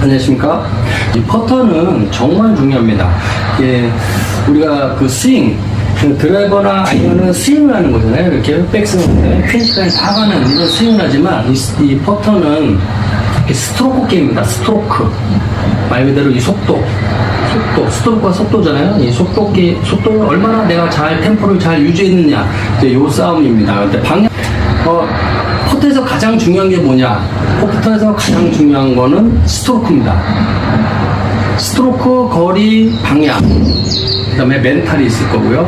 안녕하십니까. 이 퍼터는 정말 중요합니다. 예, 우리가 그 스윙, 그 드라이버나 아니면은 스윙을 하는 거잖아요. 이렇게 백스윙, 퀸시까지 다 가는 이런 스윙을 하지만 이 퍼터는 스트로크 게임입니다. 스트로크. 말 그대로 이 속도, 스트로크가 속도잖아요. 이 속도를 얼마나 내가 잘 템포를 잘 유지했느냐, 이제 요 싸움입니다. 근데 방향, 퍼터에서 가장 중요한 게 뭐냐? 퍼터에서 가장 중요한 거는 스트로크입니다. 스트로크, 거리, 방향, 그 다음에 멘탈이 있을 거고요.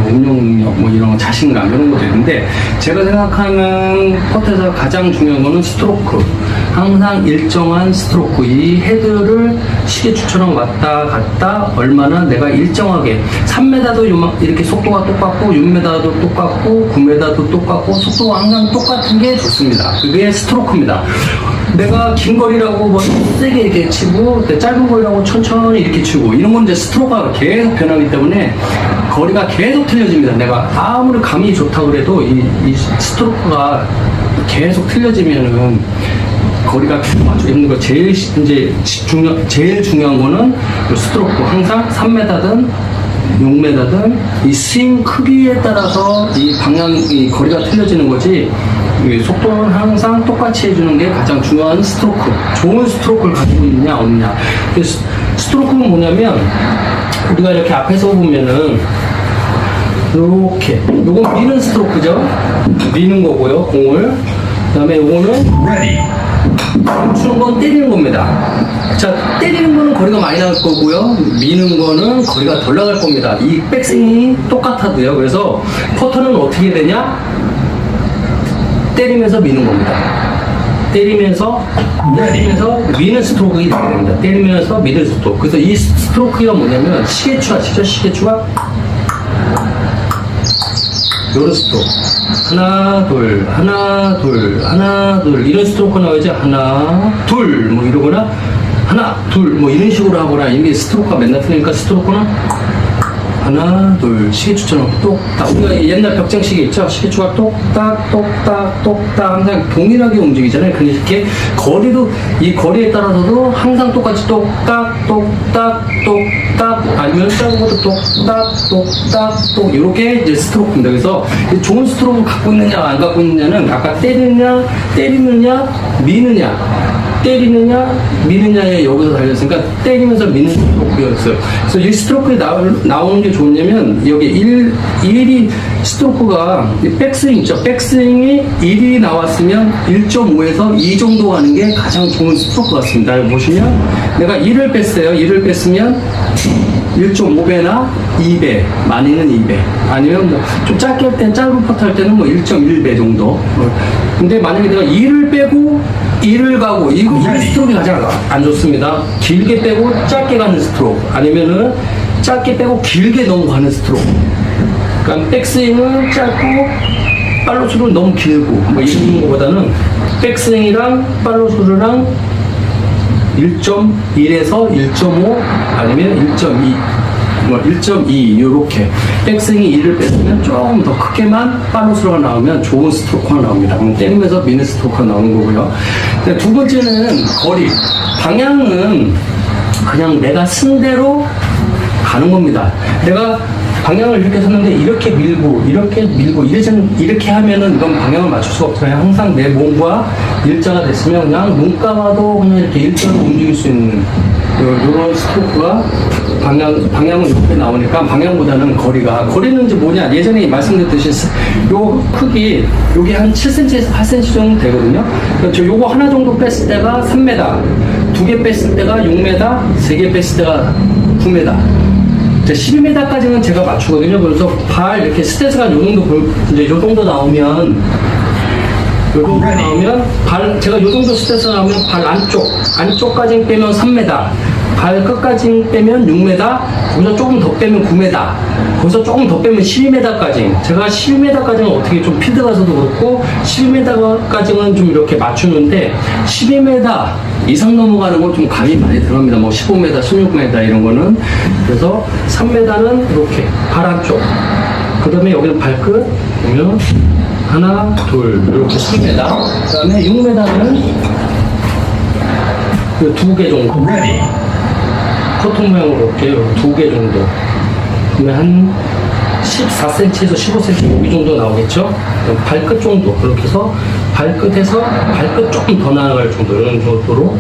응용 능력, 뭐 이런 자신감, 이런 것도 있는데, 제가 생각하는 퍼터에서 가장 중요한 거는 스트로크. 항상 일정한 스트로크. 이 헤드를 시계추처럼 왔다 갔다 얼마나 내가 일정하게 3m도 이렇게 속도가 똑같고 6m도 똑같고 9m도 똑같고 속도가 항상 똑같은 게 좋습니다. 그게 스트로크입니다. 내가 긴 거리라고 뭐 세게 이렇게 치고 짧은 거리라고 천천히 이렇게 치고 이런 건 이제 스트로크가 계속 변하기 때문에 거리가 계속 틀려집니다. 내가 아무리 감이 좋다고 그래도 이 스트로크가 계속 틀려지면은 거리가 맞추기 힘든 거. 제일 중요한 거는 스트로크. 항상 3m든 6m든 이 스윙 크기에 따라서 이 이 거리가 틀려지는 거지, 속도는 항상 똑같이 해주는 게 가장 중요한 스트로크. 좋은 스트로크를 가지고 있냐 없냐. 스트로크는 뭐냐면, 우리가 이렇게 앞에서 보면은 이렇게, 요건 미는 스트로크죠. 미는 거고요, 공을. 그 다음에 요거는 멈추는 건 때리는 겁니다. 자, 때리는 거는 거리가 많이 나갈 거고요. 미는 거는 거리가 덜 나갈 겁니다. 이 백스윙이 똑같아도요. 그래서 퍼터는 어떻게 되냐? 때리면서 미는 겁니다. 때리면서 미는 스트로크가 되게 됩니다. 때리면서 미는 스트로크. 그래서 이 스트로크가 뭐냐면 시계추 아시죠? 시계추가 요런 스트로크. 하나, 둘, 하나, 둘, 하나, 둘. 이런 스트로크 나오죠? 하나, 둘. 뭐 이러거나, 하나, 둘. 뭐 이런 식으로 하거나, 이게 스트로크가 맨날 틀리니까 스트로크는 하나, 둘. 시계추처럼 똑딱. 우리가 옛날 벽장시계 있죠? 시계추가 똑딱, 똑딱, 똑딱. 항상 동일하게 움직이잖아요. 그렇게 거리도, 이 거리에 따라서도 항상 똑같이 똑딱, 똑딱, 똑딱. 아니면 작은 것도 똑딱, 똑딱, 똑. 이렇게 이제 스트로크입니다. 그래서 좋은 스트로크를 갖고 있느냐, 안 갖고 있느냐는 아까 때리느냐, 미느냐. 때리느냐, 미느냐에 여기서 달렸으니까 때리면서 미는 스트로크였어요. 그래서 이 스트로크에 나오는 게 좋냐면, 여기 1이 스트로크가, 백스윙 있죠? 백스윙이 1이 나왔으면 1.5에서 2 정도 가는 게 가장 좋은 스트로크 같습니다. 여기 보시면, 내가 1을 뺐어요. 1을 뺐으면 1.5배나 2배, 많이는 2배. 아니면 뭐, 좀 짧게 할 때는, 짧은 퍼트 할 때는 뭐 1.1배 정도. 근데 만약에 내가 2를 빼고 1을 가고, 이 스트로크가 가장 안 좋습니다. 길게 빼고 짧게 가는 스트로크. 아니면은 짧게 빼고 길게 넘어가는 스트로크. 그러니까 백스윙은 짧고, 팔로스루는 너무 길고, 뭐 이런 거보다는 백스윙이랑 팔로스루랑 1.1에서 1.5 아니면 1.2 뭐 1.2 요렇게 백스윙이 2를 뺐으면 조금 더 크게만 팔로스루가 나오면 좋은 스트로크가 나옵니다. 그럼 때리면서 미는 스트로크가 나오는 거고요. 두 번째는 거리. 방향은 그냥 내가 쓴 대로 가는 겁니다. 내가 방향을 이렇게 섰는데 이렇게 밀고 이렇게 하면은 이건 방향을 맞출 수가 없잖아요. 항상 내 몸과 일자가 됐으면 그냥 눈 감아도 그냥 이렇게 일자로 움직일 수 있는 이런 스트로크가 방향은 이렇게 나오니까, 방향보다는 거리는 이제 뭐냐, 예전에 말씀드렸듯이 요 크기 요게 한 7cm에서 8cm 정도 되거든요. 그렇죠. 요거 하나 정도 뺐을 때가 3m, 2개 뺐을 때가 6m, 3개 뺐을 때가 9m. 12m까지는 제가 맞추거든요. 그래서 발 이렇게 스탠스가 이제 요 정도 나오면 제가 요 정도 스탠스 나오면 발 안쪽까지 빼면 3m, 발 끝까지 빼면 6m, 거기서 조금 더 빼면 9m, 거기서 조금 더 빼면 12m까지. 제가 12m까지는 어떻게 좀 필드 가서도 그렇고 12m까지는 좀 이렇게 맞추는데 12m 이상 넘어가는 건 좀 감이 많이 들어갑니다. 뭐 15m, 16m 이런 거는. 그래서 3m는 이렇게 발 안쪽, 그 다음에 여기는 발끝 보면 하나, 둘 이렇게 3m, 그 다음에 6m는 두 개 정도. 커튼 모양으로 이렇게 두 개 정도. 그러면 한 14cm에서 15cm 이 정도 나오겠죠? 발끝 정도. 그렇게 해서 발끝에서 발끝 조금 더 나아갈 정도. 이런 정도로.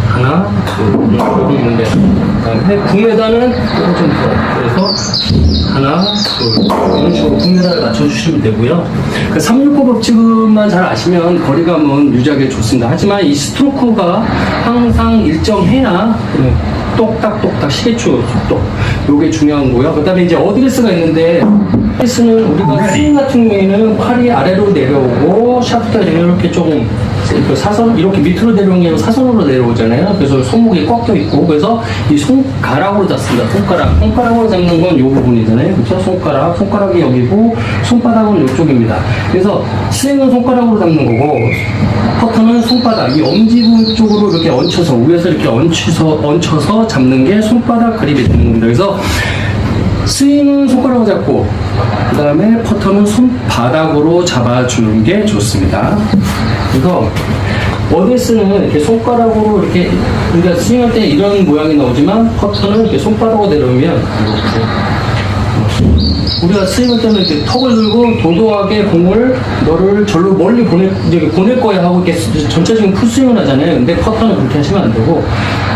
하나, 둘, 여기 있는데. 그 다음에 9m는 좀 더. 그래서 하나, 둘, 이런 식으로 9m를 맞춰주시면 되고요. 그 369 법칙만 잘 아시면 거리감은 유지하기 좋습니다. 하지만 이 스트로크가 항상 일정해야 똑딱똑딱 시계추 속도. 요게 중요한 거고요. 그 다음에 이제 어드레스가 있는데, 어드레스는 우리가 스윙 같은 경우에는 팔이 아래로 내려오고, 샤프트가 이렇게 조금 사선, 이렇게 밑으로 내려오는 게 아니라 사선으로 내려오잖아요. 그래서 손목이 꺾여 있고, 그래서 이 손가락으로 잡습니다. 손가락으로 잡는 건 이 부분이잖아요. 그렇죠? 손가락이 여기고, 손바닥은 이쪽입니다. 그래서 스윙은 손가락으로 잡는 거고, 퍼터는 손바닥, 이 엄지부 쪽으로 이렇게 얹혀서, 위에서 이렇게 얹혀서 잡는 게 손바닥 그립이 되는 겁니다. 그래서 스윙은 손가락으로 잡고, 그 다음에 퍼터는 손바닥으로 잡아주는 게 좋습니다. 그래서 어드레스는 이렇게 손가락으로 이렇게 우리가 스윙할 때 이런 모양이 나오지만 퍼터는 이렇게 손바닥으로 내려오면 이렇게 우리가 스윙할 때는 이렇게 턱을 들고 도도하게 공을 너를 절로 멀리 보낼 거야 하고 이렇게 전체적인 풀스윙을 하잖아요. 근데 퍼터는 그렇게 하시면 안 되고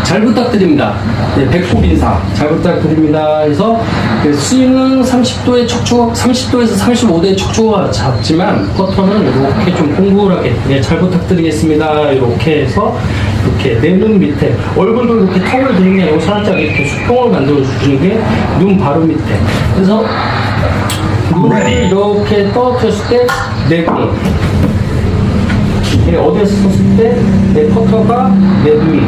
잘 부탁드립니다. 네, 배꼽 인사 잘 부탁드립니다. 해서 스윙은 30도의 척추, 30도에서 35도의 척추가 잡지만 퍼터는 이렇게 좀 동그랗게 네, 잘 부탁드리겠습니다. 이렇게 해서 이렇게 내 눈 밑에 얼굴도 이렇게 턱을 들이는 게 아니고 살짝 이렇게 수평을 만들어 주시는 게 눈 바로 밑에. 그래서 눈을 이렇게 떨어뜨렸을 때 내 공, 어디에서 섰을 때 내 퍼터가 내 눈,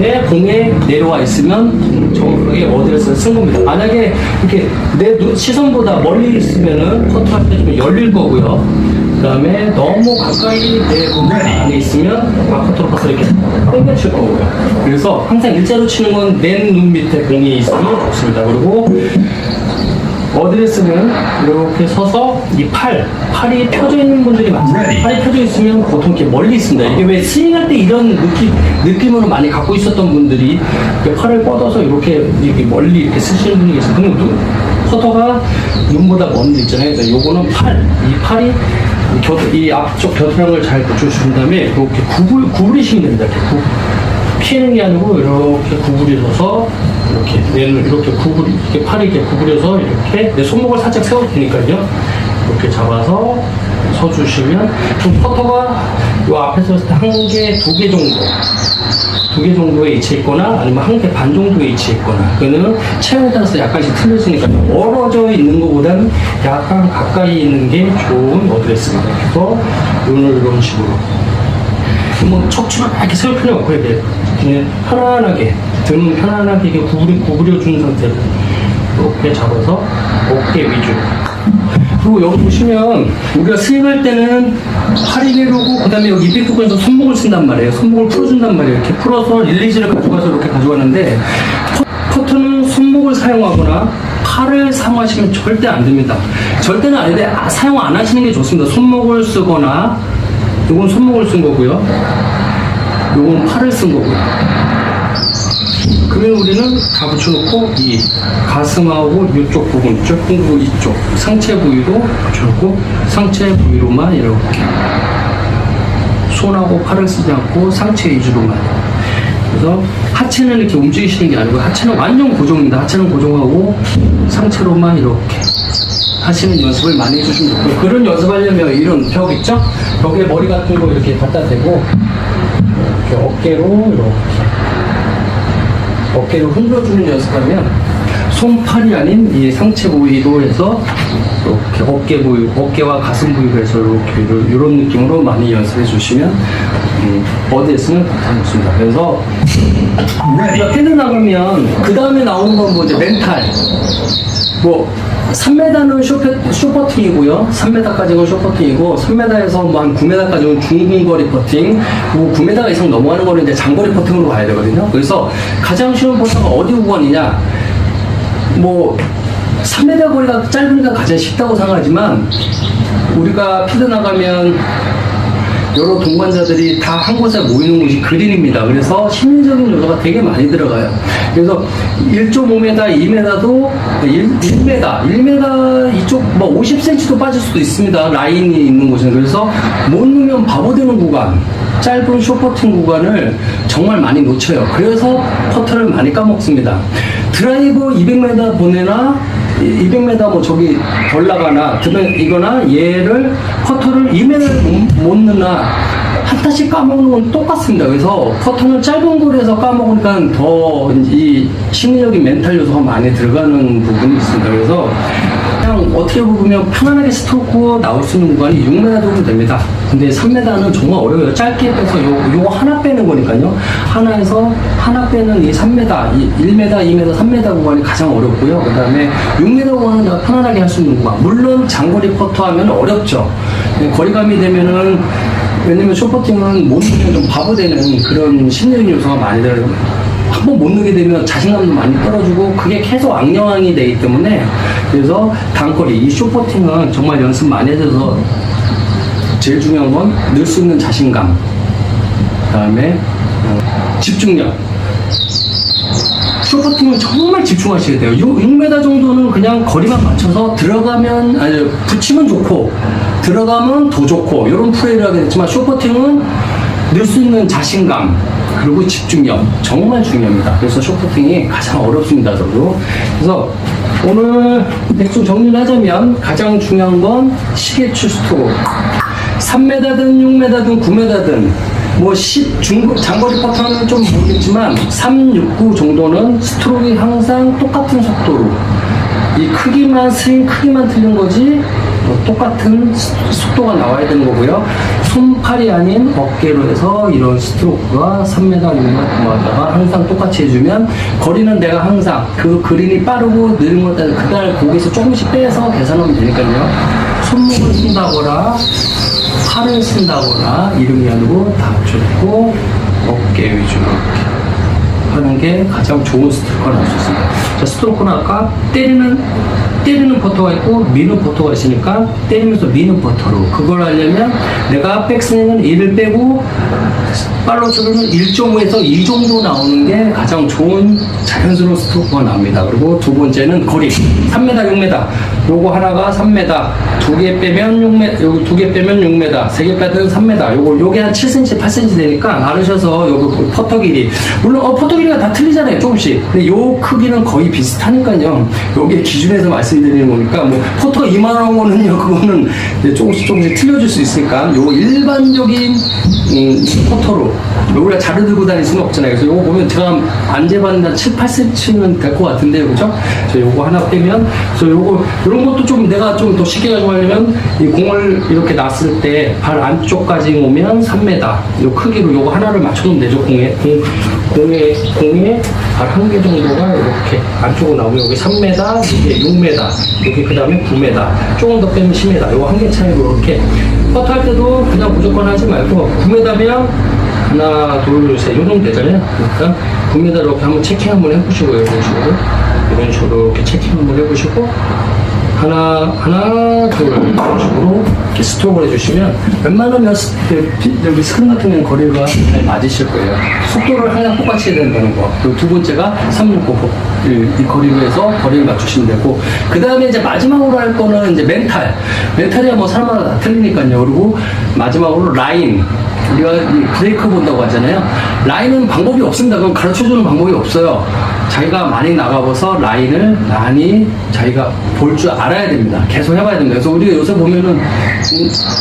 내 공에 내려와 있으면 정확하게 어디에서 쓴 겁니다. 만약에 이렇게 내 시선보다 멀리 있으면은 퍼터 할 때 좀 열릴 거고요. 그 다음에 너무 가까이 내 공 안에 있으면 바깥으로 가서 이렇게 땡겨칠 거고요. 그래서 항상 일자로 치는 건 내 눈 밑에 공이 있으면 좋습니다. 그리고 어드레스는 이렇게 서서 이 팔이 펴져 있는 분들이 많잖아요. 팔이 펴져 있으면 보통 이렇게 멀리 있습니다. 이게 왜 스윙할 때 이런 느낌으로 많이 갖고 있었던 분들이 팔을 뻗어서 이렇게 멀리 이렇게 쓰시는 분이 계세요. 그럼 퍼터가 눈보다 먼 데 있잖아요. 그래서 요거는 이 팔이 이 앞쪽 겨드랑이를 잘 붙여주신 다음에 이렇게 구부리시면 됩니다. 이렇게 피는 게 아니고 이렇게 구부려서 이렇게 뇌를 이렇게 이렇게 팔이 이렇게 구부려서 이렇게 내 손목을 살짝 세워도 되니까요. 이렇게 잡아서 서주시면 좀 퍼터가 요 앞에서 했을 때 한 개, 두 개 정도에 위치해 있거나 아니면 한 개 반 정도에 위치해 있거나 그거는 체형에 따라서 약간씩 틀려지니까 멀어져 있는 것보다는 약간 가까이 있는 게 좋은 어드레스입니다. 그래서 눈을 이런 식으로 뭐 척추를 이렇게 세울 필요 없고 이렇게 그냥 편안하게 등은 편안하게 이렇게 구부려주는 상태로 이렇게 잡아서 어깨 위주. 그리고 여기 보시면 우리가 스윙할 때는 팔이 내려오고 그 다음에 여기 입 부분에서 손목을 쓴단 말이에요. 손목을 풀어준단 말이에요. 이렇게 풀어서 릴리즈를 가져가서 이렇게 가져가는데 퍼터는 손목을 사용하거나 팔을 사용하시면 절대 안 됩니다. 절대는 아닌데 사용 안 하시는 게 좋습니다. 손목을 쓰거나 요건 손목을 쓴 거고요. 요건 팔을 쓴 거고요. 그러면 우리는 다 붙여놓고 이 가슴하고 이쪽 부분, 그리고 이쪽 상체 부위로 붙여놓고 상체 부위로만 이렇게 손하고 팔을 쓰지 않고 상체 위주로만. 그래서 하체는 이렇게 움직이시는 게 아니고 하체는 완전 고정입니다. 하체는 고정하고 상체로만 이렇게 하시는 연습을 많이 해주시면 좋고요. 그런 연습하려면 이런 벽 있죠? 벽에 머리 같은 거 이렇게 갖다 대고 이렇게 어깨로 흔들어주는 연습하면 손팔이 아닌 이 상체 부위로 해서 이렇게 어깨 부위, 어깨와 가슴 부위로 해서 이렇게 이런 느낌으로 많이 연습해 주시면 어디에서는 괜찮습니다. 그래서 우리가 패드 나가면 그 다음에 나오는 건 뭐 이제 멘탈, 뭐 3m는 쇼퍼팅이고요. 3m까지는 쇼퍼팅이고 3m에서 뭐 한 9m까지는 중근거리 퍼팅, 그리고 9m 이상 넘어가는 거는 이제 장거리 퍼팅으로 가야 되거든요. 그래서 가장 쉬운 퍼터가 어디 구간이냐, 뭐 3m 거리가 짧으니까 가장 쉽다고 생각하지만 우리가 피드 나가면 여러 동반자들이 다 한 곳에 모이는 곳이 그린입니다. 그래서 심리적인 요소가 되게 많이 들어가요. 그래서 1.5m, 2m도 1m 이쪽 뭐 50cm도 빠질 수도 있습니다. 라인이 있는 곳은. 그래서 못 넣으면 바보 되는 구간, 짧은 숏퍼팅 구간을 정말 많이 놓쳐요. 그래서 퍼터를 많이 까먹습니다. 드라이브 200m 보내나 200m 뭐 저기 덜 나가나 이거나 얘를 퍼터를 2m를 못 넣나 한 타씩 까먹는 건 똑같습니다. 그래서 퍼터는 짧은 거리에서 까먹으니까 더 이 심리적인 멘탈 요소가 많이 들어가는 부분이 있습니다. 그래서 그냥 어떻게 보면 편안하게 스트로크 나올 수 있는 구간이 6m 정도 됩니다. 근데 3m는 정말 어려워요. 짧게 빼서 요거 하나 빼는 거니까요. 하나 빼는 이 3m, 1m, 2m, 3m 구간이 가장 어렵고요. 그 다음에 6m 구간은 편안하게 할 수 있는 구간. 물론 장거리 퍼터 하면 어렵죠. 거리감이 되면은 왜냐면 숏퍼팅은 못 넣으면 좀 바보 되는 그런 심리적인 요소가 많이 들어요. 한번 못 넣게 되면 자신감도 많이 떨어지고 그게 계속 악영향이 되기 때문에 그래서 단거리, 이 숏퍼팅은 정말 연습 많이 해줘서 제일 중요한 건 넣을 수 있는 자신감, 그 다음에 집중력. 숏퍼팅은 정말 집중하셔야 돼요. 6m 정도는 그냥 거리만 맞춰서 들어가면, 아니, 붙이면 좋고, 들어가면 더 좋고, 이런 플레이를 하게 됐지만, 숏퍼팅은 넣을 수 있는 자신감, 그리고 집중력, 정말 중요합니다. 그래서 숏퍼팅이 가장 어렵습니다, 저도. 그래서 오늘 대충 정리를 하자면, 가장 중요한 건 시계추 스트로크. 3m든 6m든 9m든 뭐 장거리 퍼터는 좀 모르겠지만 3, 6, 9 정도는 스트로크가 항상 똑같은 속도로 이 크기만 스윙 크기만 틀린 거지 똑같은 속도가 나와야 되는 거고요. 손팔이 아닌 어깨로 해서 이런 스트로크가 3m, 6m, 9m다가 항상 똑같이 해주면 거리는 내가 항상 그 그린이 빠르고 느린 것 따라 그날 거기서 조금씩 빼서 계산하면 되니까요. 손목을 쓴다거나 팔을 쓴다거나 이름이 아니고 다 좁고 어깨 위주로 이렇게 하는 게 가장 좋은 스트로크가 나올 수 있습니다. 자, 스트로크는 아까 때리는 퍼터가 있고 미는 퍼터가 있으니까 때리면서 미는 퍼터로 그걸 하려면 내가 백스윙은 1을 빼고 팔로우스루는 1.5에서 2 정도 나오는 게 가장 좋은 자연스러운 스트로크가 나옵니다. 그리고 두 번째는 거리 3m, 6m 요거 하나가 3m 두 개 빼면 6m 요거 두 개 빼면 6m 세 개 빼면 3m 요게 한 7cm, 8cm 되니까 알으셔서 요거 퍼터 길이 물론 퍼터 길이가 다 틀리잖아요. 조금씩 근데 요 크기는 거의 비슷하니까요. 요게 기준에서 말씀드리는 거니까 뭐 퍼터가 이만한 거는요 그거는 조금씩 틀려질 수 있으니까 요 일반적인 퍼터로 우리가 자료 들고 다닐 수는 없잖아요. 그래서 요거 보면 제가 안 재봤는데 한 7, 8cm는 될 것 같은데요. 그죠? 저 요거 하나 빼면 그래서 요런 것도 좀 내가 좀 더 쉽게 가져가려면 이 공을 이렇게 놨을 때 발 안쪽까지 오면 3m 요 크기로 요거 하나를 맞춰놓으면 되죠. 공에 발 한 개 정도가 이렇게 안쪽으로 나오고 여기 3m, 이게 6m, 여기 그 다음에 9m 조금 더 빼면 10m 요거 한 개 차이로 이렇게 퍼터 할 때도 그냥 무조건 하지 말고 9m면 하나, 둘, 셋, 요 정도 되잖아요. 그러니까 9m 이렇게 한번 체킹 한번 해보시고요. 이런 식으로 이렇게 체킹 한번 해보시고 하나, 둘, 이런 식으로 이렇게 스트로크를 해주시면 웬만하면 여기 스크린 같은 경우는 거리가 잘 맞으실 거예요. 속도를 항상 똑같이 해야 된다는 거. 그리고 두 번째가 3, 6, 9, 이 거리로 해서 거리를 맞추시면 되고 그 다음에 이제 마지막으로 할 거는 이제 멘탈이야 뭐 사람마다 다 틀리니까요. 그리고 마지막으로 라인 우리가 브레이크 본다고 하잖아요. 라인은 방법이 없습니다. 그건 가르쳐주는 방법이 없어요. 자기가 많이 나가봐서 라인을 많이 자기가 볼 줄 알아야 됩니다. 계속 해봐야 됩니다. 그래서 우리가 요새 보면은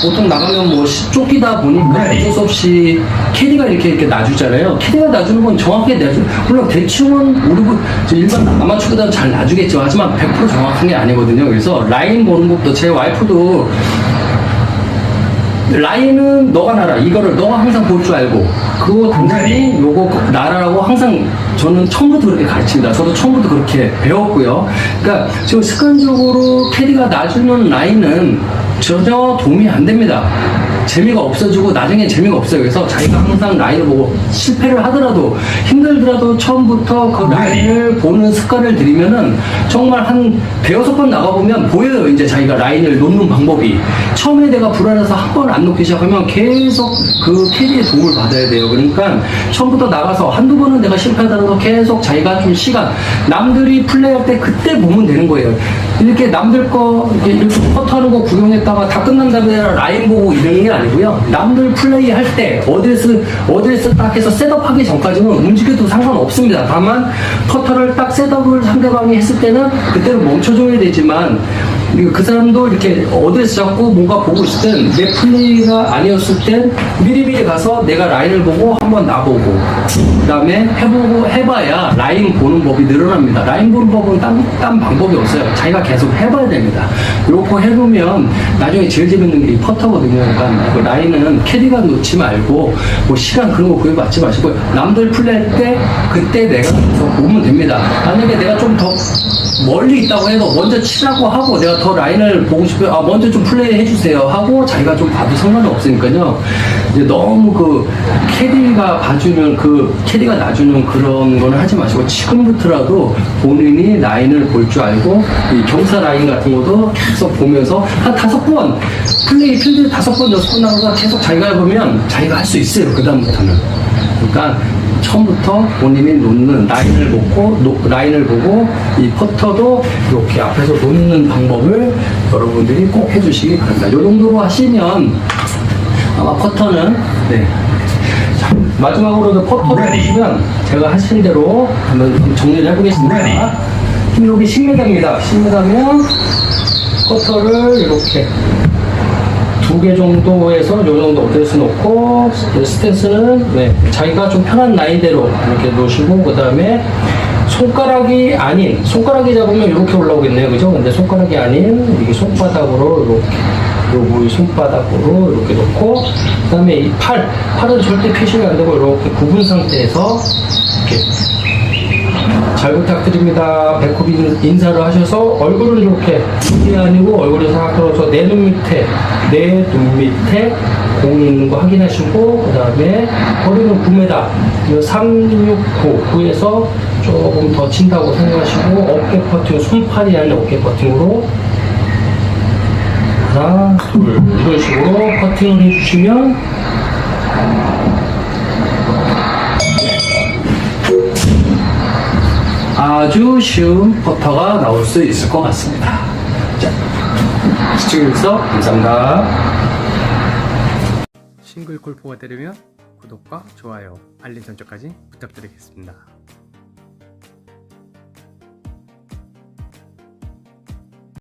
보통 나가면 뭐 쫓기다 보니까 어쩔 수 없이 캐디가 이렇게 놔주잖아요. 캐디가 놔주는 건 정확하게 놔주는 물론 대충은 우리 일반 아마추어보다는 잘 놔주겠죠. 하지만 100% 정확한 게 아니거든요. 그래서 라인 보는 것도 제 와이프도 라인은 너가 나라 이거를 너가 항상 볼 줄 알고 그거 당신이 요거 나라라고 항상 저는 처음부터 그렇게 가르칩니다. 저도 처음부터 그렇게 배웠고요. 그러니까 지금 습관적으로 캐디가 놔주는 라인은 전혀 도움이 안 됩니다. 재미가 없어지고 나중엔 재미가 없어요. 그래서 자기가 항상 라인을 보고 실패를 하더라도 힘들더라도 처음부터 그 라인을 보는 습관을 들이면은 정말 한 대여섯 번 나가보면 보여요. 이제 자기가 라인을 놓는 방법이. 처음에 내가 불안해서 한 번 안 놓기 시작하면 계속 그 캐디의 도움을 받아야 돼요. 그러니까 처음부터 나가서 한두 번은 내가 실패하더라도 계속 자기가 좀 시간, 남들이 플레이할 때 그때 보면 되는 거예요. 이렇게 남들 거 이렇게 퍼트하는 거 구경했다가 다 끝난 다음에 라인 보고 이러는 게 아니고요. 남들 플레이 할 때 어드레스 딱 해서 셋업하기 전까지는 움직여도 상관없습니다. 다만 퍼터를 딱 셋업을 상대방이 했을 때는 그때는 멈춰줘야 되지만 그 사람도 이렇게 어드레스 잡고 뭔가 보고 있을 땐 내 플레이가 아니었을 땐 미리미리 가서 내가 라인을 보고 한번 나보고 그 다음에 해봐야 라인 보는 법이 늘어납니다. 라인 보는 법은 딴 방법이 없어요. 자기가 계속 해봐야 됩니다. 요거 해보면 나중에 제일 재밌는 게 이 퍼터거든요. 그러니까 그 라인은 캐디가 놓지 말고 뭐 시간 그런 거 구애받지 마시고 남들 플레이할 때 그때 내가 가서 보면 됩니다. 만약에 내가 좀 더 멀리 있다고 해도 먼저 치라고 하고 내가 더 라인을 보고 싶어요. 먼저 좀 플레이 해주세요 하고 자기가 좀 봐도 상관은 없으니까요. 이제 너무 그 캐디가 봐주는 캐디가 놔주는 그런 거는 하지 마시고 지금부터라도 본인이 라인을 볼 줄 알고 이 경사 라인 같은 것도 계속 보면서 한 5번 플레이 필드 5번 6번 나가서 계속 자기가 해보면 자기가 할 수 있어요. 그 다음부터는. 그러니까 처음부터 본인이 놓는 라인을 보고 이 퍼터도 이렇게 앞에서 놓는 방법을 여러분들이 꼭 해주시기 바랍니다. 이 정도로 하시면 아마 퍼터는 자, 마지막으로도 퍼터를 보시면 제가 하신 대로 한번 정리를 해보겠습니다. 여기 10m입니다. 10m면 퍼터를 이렇게 2개 정도에서 요 정도 어드레스 놓고 스탠스는 자기가 좀 편한 라인대로 이렇게 놓으시고 그 다음에 손가락이 잡으면 이렇게 올라오겠네요. 그죠? 근데 손가락이 아닌 이게 손바닥으로 이렇게 손바닥으로 이렇게 놓고 그 다음에 이 팔은 절대 표시가 안 되고 이렇게 굽은 상태에서 이렇게 잘 부탁드립니다. 배꼽 인사를 하셔서 얼굴은 이렇게 이게 아니고 얼굴이 싹 들어서 내 눈 밑에 공이 있는 거 확인하시고 그 다음에 거리는 9m 369에서 조금 더 친다고 생각하시고 어깨 퍼팅 손팔이 아닌 어깨 퍼팅으로 하나 둘 이런 식으로 퍼팅을 해주시면 아주 쉬운 퍼터가 나올 수 있을 것 같습니다. 자, 시청해주셔서 감사합니다. 싱글 골프가 되려면 구독과 좋아요, 알림 설정까지 부탁드리겠습니다.